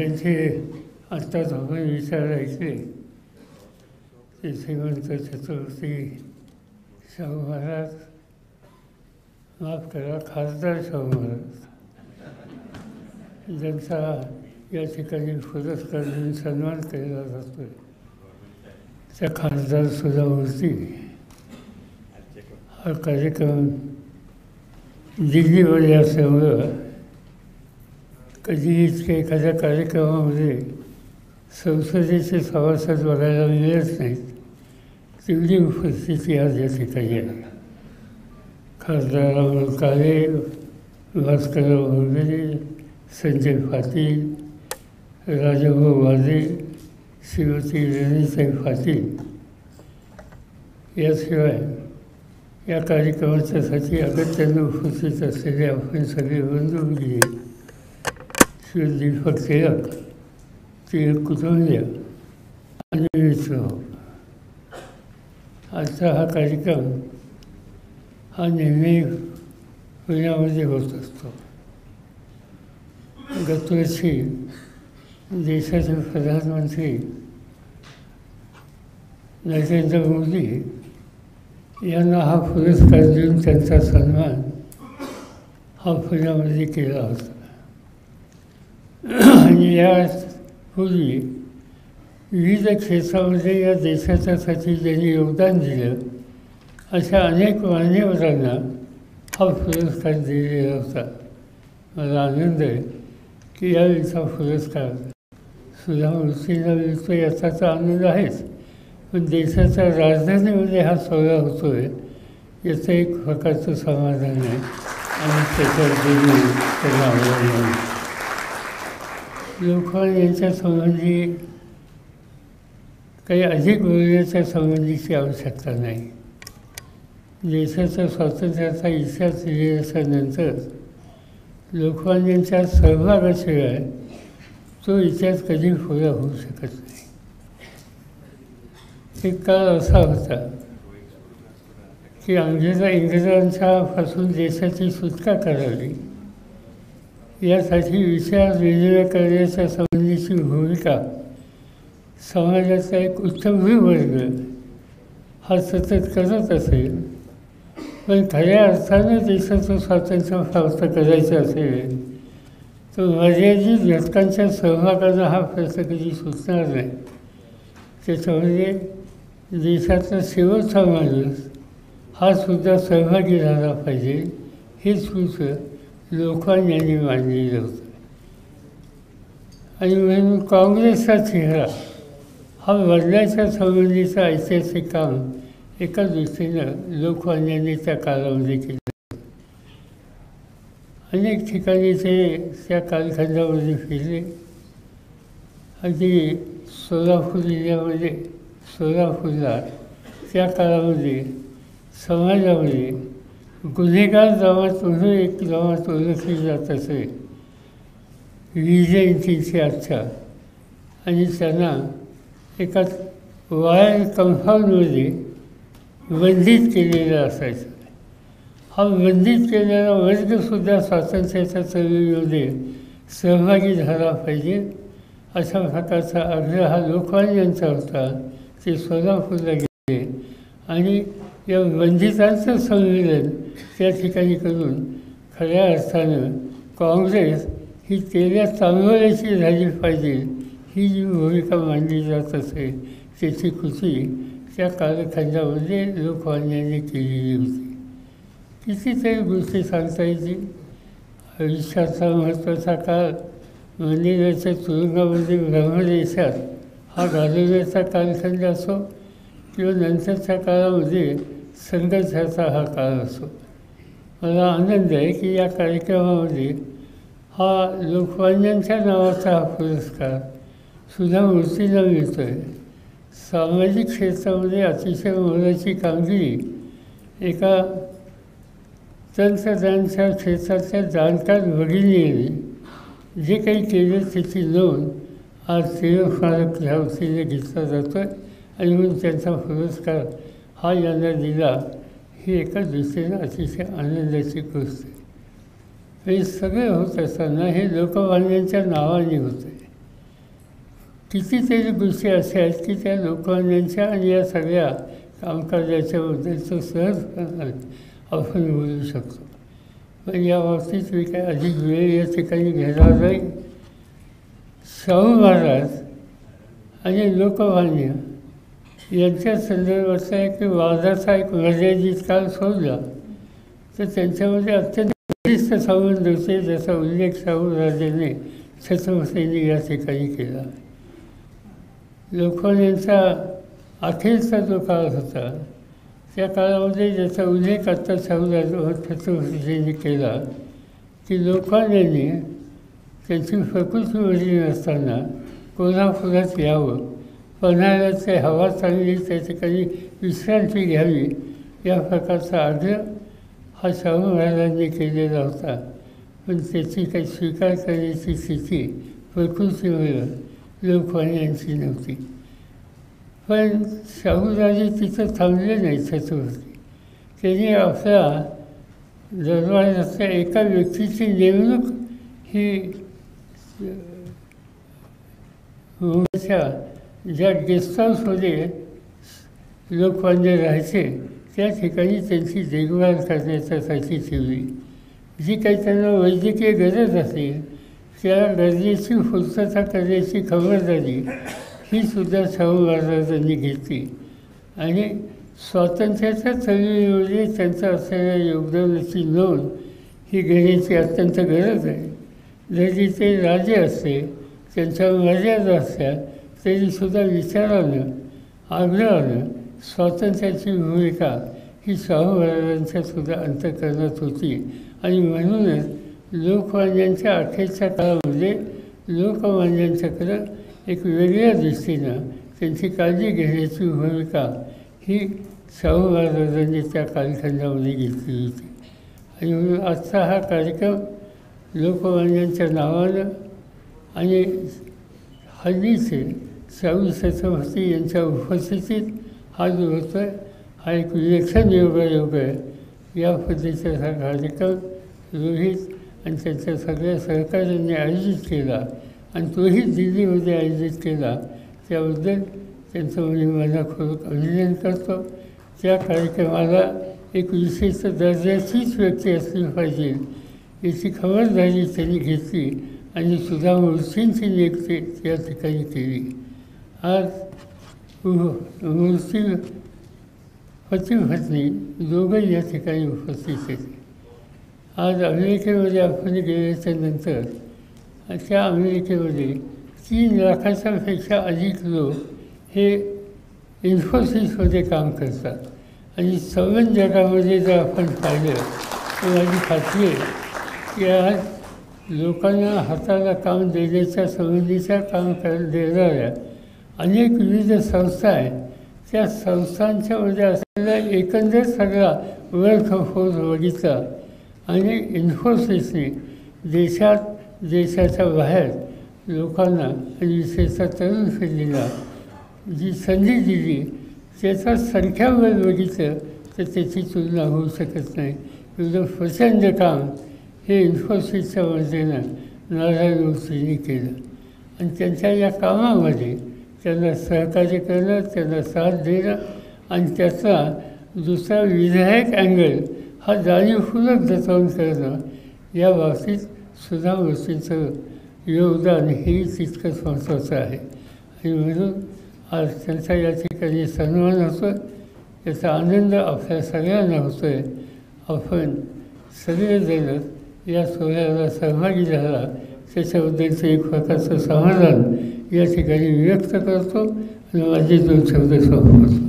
ज्यांचे आत्ताच आपण विचार ऐकले ते श्रीमंत छत्रपती शाहू महाराज, माफ करा, खासदार शाहू महाराज, ज्यांचा या ठिकाणी पुरस्कार देऊन सन्मान केला जातो, त्या खासदार सुधामूर्ती हा कार्यक्रम दिल्लीमध्ये असल्यामुळं कधी इतक्या एखाद्या कार्यक्रमामध्ये संसदेचे सभासद बघायला मिळत नाहीत, तेवढी उपस्थिती आज या ठिकाणी आहे. खासदार अमोल काळे, भास्करराव भोरगरे, संजय पाटील, राजाभाऊ वाजे, श्रीमती रेणुताई पाटील, याशिवाय या कार्यक्रमाच्यासाठी अगत्याने उपस्थित असलेले आपण सगळे बंधू भगिनी, श्री दीपक टिळक, टिळक कुटुंबीय आणि मित्र, आजचा हा कार्यक्रम हा नेहमी पुण्यामध्ये होत असतो. गतवर्षी देशाचे प्रधानमंत्री नरेंद्र मोदी यांना हा पुरस्कार देऊन त्यांचा सन्मान हा पुण्यामध्ये केला होता. आणि यापूर्वी विविध क्षेत्रामध्ये या देशाच्यासाठी ज्यांनी योगदान दिलं अशा अनेक मान्यवरांना हा पुरस्कार दिलेला होता. मला आनंद आहे की यावेळीचा पुरस्कार सुधामूर्तींना मिळतो याचा तर आनंद आहेच, पण देशाच्या राजधानीमध्ये हा सोहळा होतो आहे याचं एक प्रकारचं समाधान आहे आणि त्याच्यावर त्यांना आवडलं. लोकमान्य यांच्या संबंधी काही अधिक बोलण्याच्या संबंधीची आवश्यकता नाही. देशाच्या स्वातंत्र्याचा इतिहास लिहिल्याच्यानंतर लोकमान्यांच्या सहभागाशिवाय तो इतिहास कधी पुरा होऊ शकत नाही. एक काळ असा होता की इंग्रजांच्यापासून देशाची सुटका करावी यासाठी विचार विनिमय करण्याच्या संबंधीची भूमिका समाजाचा एक उत्तमवीर वर्ग हा सतत करत असेल, पण खऱ्या अर्थानं देशाचं स्वातंत्र्य प्राप्त करायचं असेल तर मर्यादित घटकांच्या सहभागानं हा प्रश्न कधी सुटणार नाही. त्याच्यामध्ये देशाचा शेवटचा माणूस हा सुद्धा सहभागी झाला पाहिजे हे सूत्र लोकमान्यांनी मांडलेलं होतं. आणि म्हणून काँग्रेसचा चेहरा हा बदलायच्या संबंधीचं ऐतिहासिक काम एका दृष्टीनं लोकमान्यांनी त्या काळामध्ये केलं. अनेक ठिकाणी ते त्या कालखंडामध्ये फिरले. अगदी सोलापूर जिल्ह्यामध्ये सोलापूरला त्या काळामध्ये समाजामध्ये गुन्हेगार जमात म्हणून एक जमात ओळखली जात असे, विजयंतीची आजच्या, आणि त्यांना एका वायर कंपाऊंडमध्ये बंदित केलेलं असायचं. हा बंदित केलेला वर्गसुद्धा स्वातंत्र्याच्या चळवळीमध्ये सहभागी झाला पाहिजे अशा प्रकारचा आग्रह हा लोकमान्यांचा होता. ते सोलापूरला गेले आणि या बंदितांचं संमेलन त्या ठिकाणी करून खऱ्या अर्थानं काँग्रेस ही तेल्या चांगल्याची झाली पाहिजे ही जी भूमिका मांडली जात असे त्याची कृती त्या कालखंडामध्ये लोकमान्यांनी केलेली होती. कितीतरी गोष्टी सांगता येतील. आयुष्याचा महत्त्वाचा काळ मंदिराच्या तुरुंगामध्ये ब्रह्मदेशात हा घालवण्याचा कालखंड असो किंवा नंतरच्या काळामध्ये संघर्षाचा हा काळ असो. मला आनंद आहे की या कार्यक्रमामध्ये हा लोकमान्यांच्या नावाचा हा पुरस्कार सुधामूर्तींना मिळतो आहे. सामाजिक क्षेत्रामध्ये अतिशय मोलाची कामगिरी एका तंत्रज्ञानाच्या क्षेत्रातल्या जाणकार भगिनीने जे काही केलं त्याची नोंद आज टिळक स्मारक ह्या वतीने घेतला जातो आहे आणि म्हणून त्यांचा पुरस्कार हा यांना दिला ही एका दृष्टीनं अतिशय आनंदाची गोष्ट आहे. हे सगळे होत असताना हे लोकमान्यांच्या नावाने होतं आहे. कितीतरी गोष्टी अशा आहेत की त्या लोकमान्यांच्या आणि या सगळ्या कामकाजाच्याबद्दलचं सहजपणे आपण बोलू शकतो. पण या बाबतीत मी काय अधिक वेळ या ठिकाणी घेणार नाही. शाहू महाराज आणि लोकमान्य यांच्या संदर्भाचा एक वादाचा एक मर्यादित काळ सोडला तर त्यांच्यामध्ये अत्यंत घनिष्ठ संबंध होते, ज्याचा उल्लेख शाहू राजाने छत्रपतींनी या ठिकाणी केला. लोकमान्यांचा अखेरचा जो काळ होता त्या काळामध्ये ज्याचा उल्लेख आत्ता शाहू राजा छत्रपतींनी केला की लोकमान्यांनी त्यांची प्रकृती बरी नसताना कोल्हापुरात यावं, पन्हाळ्याची हवा चांगली त्या ठिकाणी विश्रांती घ्यावी या प्रकारचा आग्रह हा शाहू महाराजांनी केलेला होता. पण त्याची काही स्वीकार करण्याची स्थिती प्रकृतीमुळे लोकमान्यांची नव्हती. पण शाहूराजे तिथं थांबले नाही. छत्रपती त्यांनी आपल्या दरबारातल्या एका व्यक्तीची नेमणूक ही मुंबईच्या ज्या गेस्ट हाऊसमध्ये लोकमान्य राहायचे त्या ठिकाणी त्यांची देखभाल करण्याच्यासाठी ठेवली. जी काही त्यांना वैद्यकीय गरज असेल त्या गरजेची पूर्तता करण्याची खबरदारी ही सुद्धा शाहू महाराजांनी घेतली. आणि स्वातंत्र्याच्या चळवळीमध्ये त्यांचं असलेल्या योगदानाची नोंद ही घेण्याची अत्यंत गरज आहे. जरी ते राजे असते, त्यांच्या मर्यादा असल्या तरीसुद्धा विचारानं आग्रहानं स्वातंत्र्याची भूमिका ही शाहू महाराजांच्यासुद्धा अंतःकरणात होती. आणि म्हणूनच लोकमान्यांच्या अखेरच्या काळामध्ये लोकमान्यांच्याकडं एक वेगळ्या दृष्टीनं त्यांची काळजी घेण्याची भूमिका ही शाहू महाराजांनी त्या कालखंडामध्ये घेतली होती. आणि म्हणून आजचा हा कार्यक्रम लोकमान्यांच्या नावानं आणि हल्लीचे शाहू छत्रपती यांच्या उपस्थितीत हा जो होतो आहे हा एक विलक्षण योगायोग आहे. या पद्धतीचा हा कार्यक्रम रोहित आणि त्यांच्या सगळ्या सहकाऱ्यांनी आयोजित केला आणि तोही दिल्लीमध्ये आयोजित केला. त्याबद्दल त्यांचं मी मनापूर्वक अभिनंदन करतो. त्या कार्यक्रमाला एक विशिष्ट दर्जाचीच व्यक्ती असली पाहिजे याची खबरदारी त्यांनी घेतली आणि सुधा मूर्तींची नियुक्ती त्या ठिकाणी केली. आज मूर्ती पती पत्नी दोघंही या ठिकाणी उपस्थित होते. आज अमेरिकेमध्ये आपण गेल्याच्या नंतर त्या अमेरिकेमध्ये 3 लाखांपेक्षा अधिक लोक हे इन्फोसिसमध्ये काम करतात आणि सगळ्या जगामध्ये जर आपण पाहिलं तर माझी खात्री आहे की आज लोकांना हाताला काम देण्याच्या संबंधीच्या काम देणाऱ्या अनेक विविध संस्था आहेत. त्या संस्थांच्यामध्ये असलेला एकंदर सगळा वर्कफोर्स बघितला आणि इन्फोसिसने देशाच्या बाहेर लोकांना आणि विशेषतः तरुण पिढीला जी संधी दिली त्याचा संख्याबळ बघितलं तर त्याची तुलना होऊ शकत नाही. एवढं प्रचंड काम हे इन्फोसिसच्या वतीनं नारायण मूर्तींनी केलं आणि त्यांच्या या कामामध्ये त्यांना सहकार्य करणं, त्यांना साथ देणं आणि त्याचा दुसरा विधायक अँगल हा जाणीवपूर्वक जतन करणं या बाबतीत सुधा मूर्तींचं योगदान हेही तितकंच महत्त्वाचं आहे. आणि म्हणून आज त्यांचा या ठिकाणी सन्मान होतो आहे. याचा आनंद आपल्या सगळ्यांना होतो आहे. आपण सगळेजण या सोहळ्याला सहभागी झाला त्याच्याबद्दलचं एक प्रकारचं समाधान या ठिकाणी व्यक्त करतो आणि माझे 2 शब्द संपवतो.